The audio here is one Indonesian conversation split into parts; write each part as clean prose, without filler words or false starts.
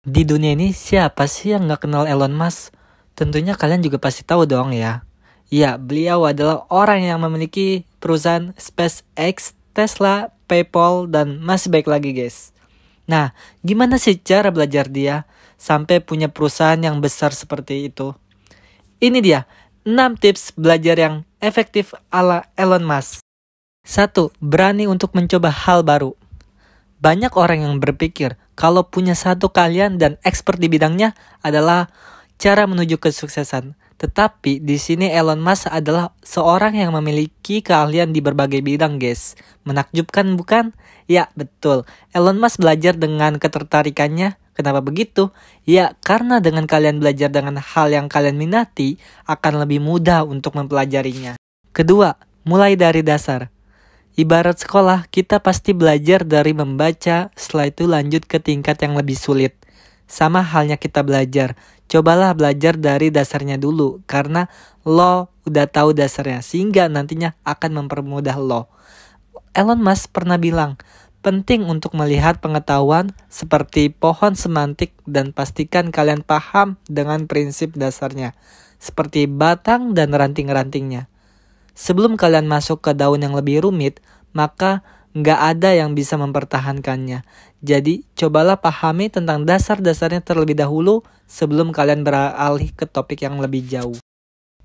Di dunia ini siapa sih yang nggak kenal Elon Musk? Tentunya kalian juga pasti tahu dong ya. Ya, beliau adalah orang yang memiliki perusahaan SpaceX, Tesla, PayPal, dan masih baik lagi guys. Nah, gimana sih cara belajar dia sampai punya perusahaan yang besar seperti itu? Ini dia, 6 tips belajar yang efektif ala Elon Musk. 1. Berani untuk mencoba hal baru. Banyak orang yang berpikir kalau punya satu keahlian dan expert di bidangnya adalah cara menuju kesuksesan. Tetapi di sini Elon Musk adalah seorang yang memiliki keahlian di berbagai bidang, guys. Menakjubkan bukan? Ya, betul. Elon Musk belajar dengan ketertarikannya. Kenapa begitu? Ya, karena dengan kalian belajar dengan hal yang kalian minati, akan lebih mudah untuk mempelajarinya. Kedua, mulai dari dasar. Ibarat sekolah, kita pasti belajar dari membaca, setelah itu lanjut ke tingkat yang lebih sulit. Sama halnya kita belajar, cobalah belajar dari dasarnya dulu, karena lo udah tahu dasarnya, sehingga nantinya akan mempermudah lo. Elon Musk pernah bilang, penting untuk melihat pengetahuan seperti pohon semantik dan pastikan kalian paham dengan prinsip dasarnya, seperti batang dan ranting-rantingnya. Sebelum kalian masuk ke daun yang lebih rumit, maka nggak ada yang bisa mempertahankannya. Jadi, cobalah pahami tentang dasar-dasarnya terlebih dahulu sebelum kalian beralih ke topik yang lebih jauh.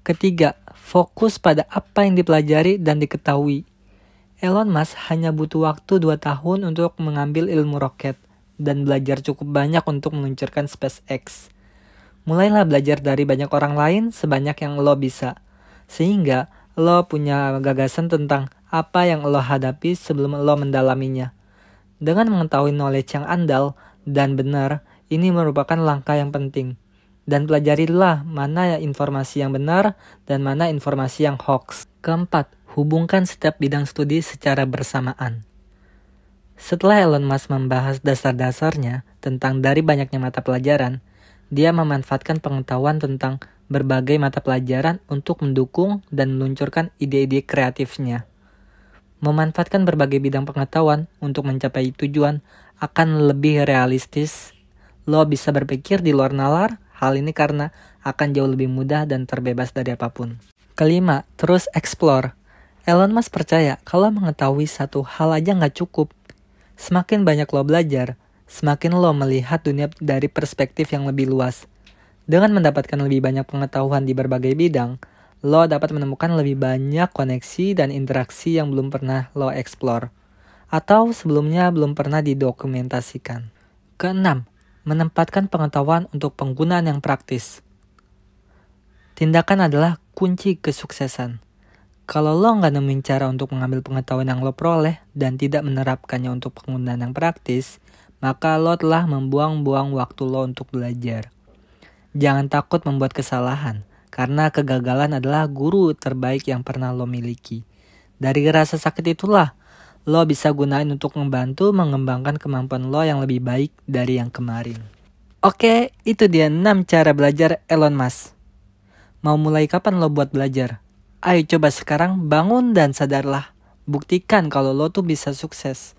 Ketiga, fokus pada apa yang dipelajari dan diketahui. Elon Musk hanya butuh waktu 2 tahun untuk mengambil ilmu roket dan belajar cukup banyak untuk meluncurkan SpaceX. Mulailah belajar dari banyak orang lain sebanyak yang lo bisa. Sehingga lo punya gagasan tentang apa yang lo hadapi sebelum lo mendalaminya. Dengan mengetahui knowledge yang andal dan benar, ini merupakan langkah yang penting. Dan pelajarilah mana informasi yang benar dan mana informasi yang hoax. Keempat, hubungkan setiap bidang studi secara bersamaan. Setelah Elon Musk membahas dasar-dasarnya tentang dari banyaknya mata pelajaran, dia memanfaatkan pengetahuan tentang berbagai mata pelajaran untuk mendukung dan meluncurkan ide-ide kreatifnya. Memanfaatkan berbagai bidang pengetahuan untuk mencapai tujuan akan lebih realistis. Lo bisa berpikir di luar nalar, hal ini karena akan jauh lebih mudah dan terbebas dari apapun. Kelima, terus explore. Elon Musk percaya kalau mengetahui satu hal aja nggak cukup. Semakin banyak lo belajar, semakin lo melihat dunia dari perspektif yang lebih luas. Dengan mendapatkan lebih banyak pengetahuan di berbagai bidang, lo dapat menemukan lebih banyak koneksi dan interaksi yang belum pernah lo explore, atau sebelumnya belum pernah didokumentasikan. Keenam, menempatkan pengetahuan untuk penggunaan yang praktis. Tindakan adalah kunci kesuksesan. Kalau lo nggak nemuin cara untuk mengambil pengetahuan yang lo peroleh dan tidak menerapkannya untuk penggunaan yang praktis, maka lo telah membuang-buang waktu lo untuk belajar. Jangan takut membuat kesalahan, karena kegagalan adalah guru terbaik yang pernah lo miliki. Dari rasa sakit itulah, lo bisa gunain untuk membantu mengembangkan kemampuan lo yang lebih baik dari yang kemarin. Oke, itu dia 6 cara belajar Elon Musk. Mau mulai kapan lo buat belajar? Ayo coba sekarang bangun dan sadarlah. Buktikan kalau lo tuh bisa sukses.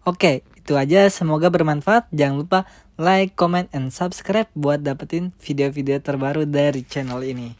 Oke, itu aja. Semoga bermanfaat. Jangan lupa like, comment, and subscribe buat dapetin video-video terbaru dari channel ini.